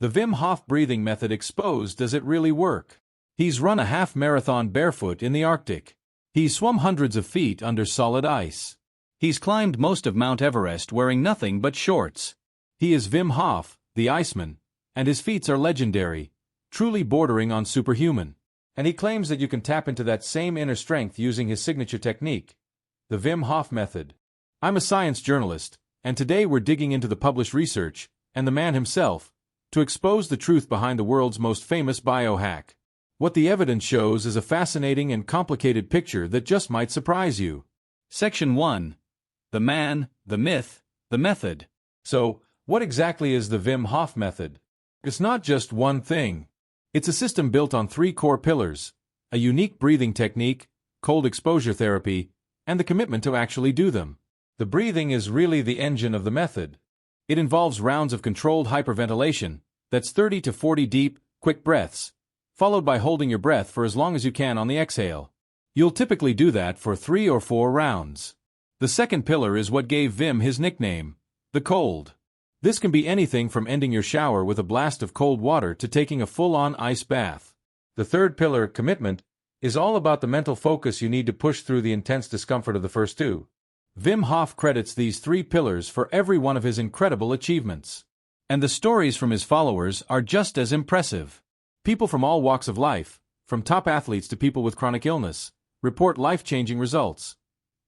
The Wim Hof Breathing Method exposed. Does it really work? He's run a half marathon barefoot in the Arctic. He's swum hundreds of feet under solid ice. He's climbed most of Mount Everest wearing nothing but shorts. He is Wim Hof, the Iceman, and his feats are legendary, truly bordering on superhuman. And he claims that you can tap into that same inner strength using his signature technique, the Wim Hof Method. I'm a science journalist, and today we're digging into the published research, and the man himself, to expose the truth behind the world's most famous biohack. What the evidence shows is a fascinating and complicated picture that just might surprise you. Section 1. The man, the myth, the method. So, what exactly is the Wim Hof Method? It's not just one thing. It's a system built on 3 core pillars: a unique breathing technique, cold exposure therapy, and the commitment to actually do them. The breathing is really the engine of the method. It involves rounds of controlled hyperventilation, that's 30 to 40 deep, quick breaths, followed by holding your breath for as long as you can on the exhale. You'll typically do that for 3 or 4 rounds. The second pillar is what gave Wim his nickname, the cold. This can be anything from ending your shower with a blast of cold water to taking a full-on ice bath. The third pillar, commitment, is all about the mental focus you need to push through the intense discomfort of the first 2. Wim Hof credits these 3 pillars for every one of his incredible achievements. And the stories from his followers are just as impressive. People from all walks of life, from top athletes to people with chronic illness, report life-changing results.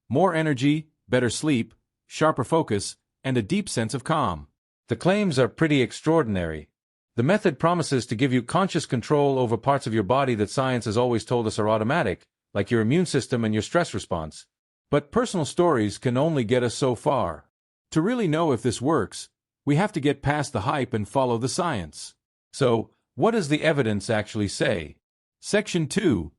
More energy, better sleep, sharper focus, and a deep sense of calm. The claims are pretty extraordinary. The method promises to give you conscious control over parts of your body that science has always told us are automatic, like your immune system and your stress response. But personal stories can only get us so far. To really know if this works, we have to get past the hype and follow the science. So, what does the evidence actually say? Section 2.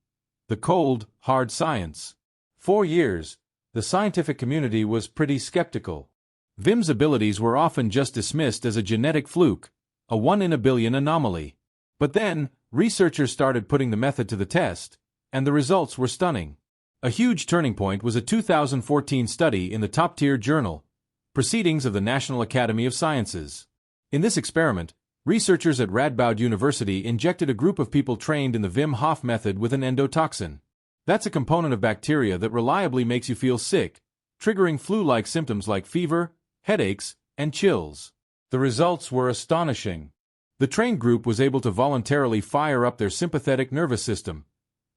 The cold, hard science. For years, the scientific community was pretty skeptical. Wim's abilities were often just dismissed as a genetic fluke, a 1 in a billion anomaly. But then, researchers started putting the method to the test, and the results were stunning. A huge turning point was a 2014 study in the top-tier journal, Proceedings of the National Academy of Sciences. In this experiment, researchers at Radboud University injected a group of people trained in the Wim Hof method with an endotoxin. That's a component of bacteria that reliably makes you feel sick, triggering flu-like symptoms like fever, headaches, and chills. The results were astonishing. The trained group was able to voluntarily fire up their sympathetic nervous system,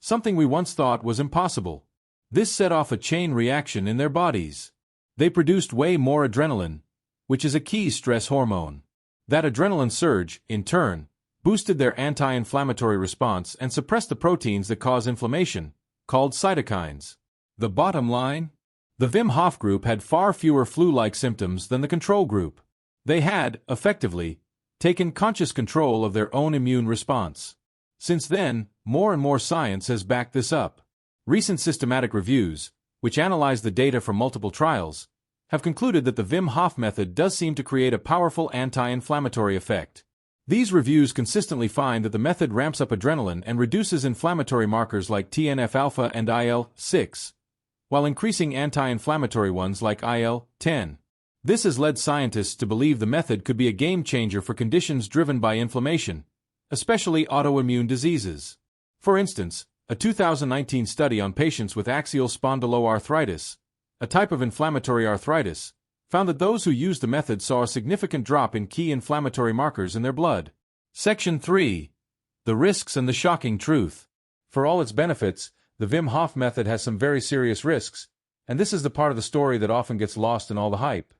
something we once thought was impossible. This set off a chain reaction in their bodies. They produced way more adrenaline, which is a key stress hormone. That adrenaline surge, in turn, boosted their anti-inflammatory response and suppressed the proteins that cause inflammation, called cytokines. The bottom line? The Wim Hof group had far fewer flu-like symptoms than the control group. They had, effectively, taken conscious control of their own immune response. Since then, more and more science has backed this up. Recent systematic reviews, which analyze the data from multiple trials, have concluded that the Wim Hof method does seem to create a powerful anti-inflammatory effect. These reviews consistently find that the method ramps up adrenaline and reduces inflammatory markers like TNF-alpha and IL-6, while increasing anti-inflammatory ones like IL-10. This has led scientists to believe the method could be a game-changer for conditions driven by inflammation, especially autoimmune diseases. For instance, a 2019 study on patients with axial spondyloarthritis, a type of inflammatory arthritis, found that those who used the method saw a significant drop in key inflammatory markers in their blood. Section 3. The risks and the shocking truth. For all its benefits, the Wim Hof method has some very serious risks, and this is the part of the story that often gets lost in all the hype.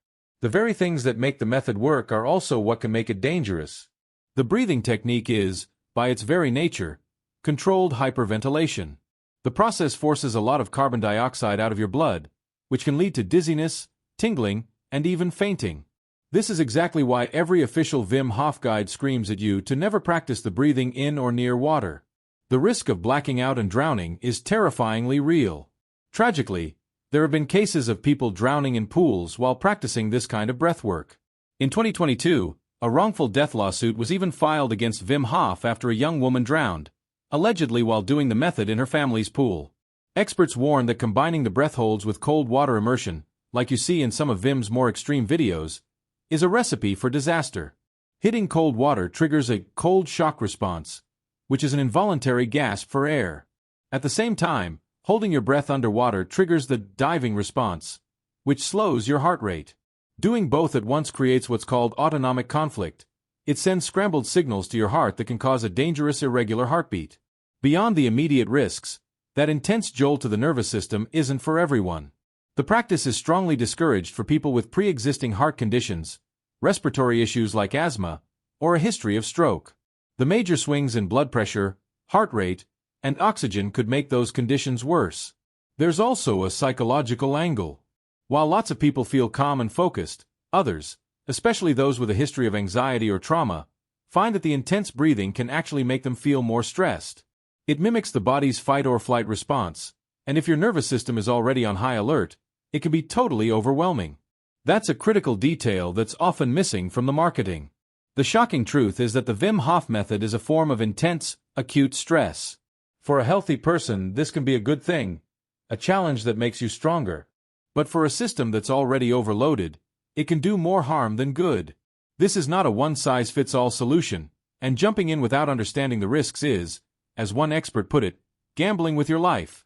The very things that make the method work are also what can make it dangerous. The breathing technique is, by its very nature, controlled hyperventilation. The process forces a lot of carbon dioxide out of your blood, which can lead to dizziness, tingling, and even fainting. This is exactly why every official Wim Hof guide screams at you to never practice the breathing in or near water. The risk of blacking out and drowning is terrifyingly real. Tragically, there have been cases of people drowning in pools while practicing this kind of breathwork. In 2022, a wrongful death lawsuit was even filed against Wim Hof after a young woman drowned, allegedly while doing the method in her family's pool. Experts warn that combining the breath holds with cold water immersion, like you see in some of Wim's more extreme videos, is a recipe for disaster. Hitting cold water triggers a cold shock response, which is an involuntary gasp for air. At the same time, holding your breath underwater triggers the diving response, which slows your heart rate. Doing both at once creates what's called autonomic conflict. It sends scrambled signals to your heart that can cause a dangerous irregular heartbeat. Beyond the immediate risks, that intense jolt to the nervous system isn't for everyone. The practice is strongly discouraged for people with pre-existing heart conditions, respiratory issues like asthma, or a history of stroke. The major swings in blood pressure, heart rate, and oxygen could make those conditions worse. There's also a psychological angle. While lots of people feel calm and focused, others, especially those with a history of anxiety or trauma, find that the intense breathing can actually make them feel more stressed. It mimics the body's fight-or-flight response, and if your nervous system is already on high alert, it can be totally overwhelming. That's a critical detail that's often missing from the marketing. The shocking truth is that the Wim Hof Method is a form of intense, acute stress. For a healthy person, this can be a good thing, a challenge that makes you stronger. But for a system that's already overloaded, it can do more harm than good. This is not a one-size-fits-all solution, and jumping in without understanding the risks is, as one expert put it, gambling with your life.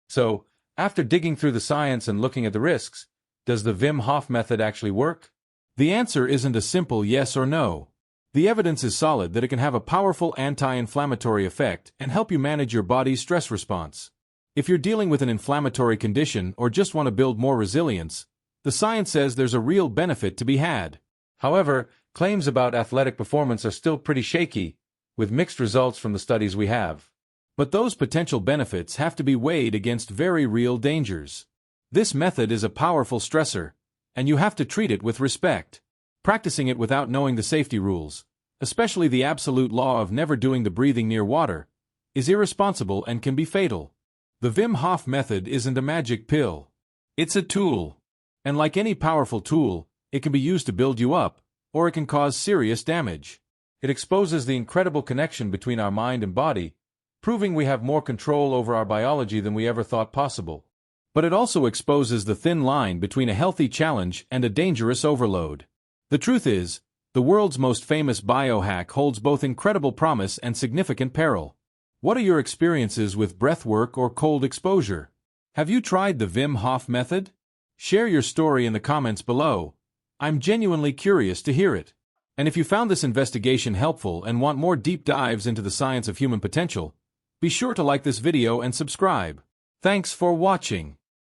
So, after digging through the science and looking at the risks, does the Wim Hof Method actually work? The answer isn't a simple yes or no. The evidence is solid that it can have a powerful anti-inflammatory effect and help you manage your body's stress response. If you're dealing with an inflammatory condition or just want to build more resilience, the science says there's a real benefit to be had. However, claims about athletic performance are still pretty shaky, with mixed results from the studies we have. But those potential benefits have to be weighed against very real dangers. This method is a powerful stressor, and you have to treat it with respect. Practicing it without knowing the safety rules, especially the absolute law of never doing the breathing near water, is irresponsible and can be fatal. The Wim Hof Method isn't a magic pill. It's a tool. And like any powerful tool, it can be used to build you up, or it can cause serious damage. It exposes the incredible connection between our mind and body, proving we have more control over our biology than we ever thought possible. But it also exposes the thin line between a healthy challenge and a dangerous overload. The truth is, the world's most famous biohack holds both incredible promise and significant peril. What are your experiences with breathwork or cold exposure? Have you tried the Wim Hof Method? Share your story in the comments below. I'm genuinely curious to hear it. And if you found this investigation helpful and want more deep dives into the science of human potential, be sure to like this video and subscribe. Thanks for watching.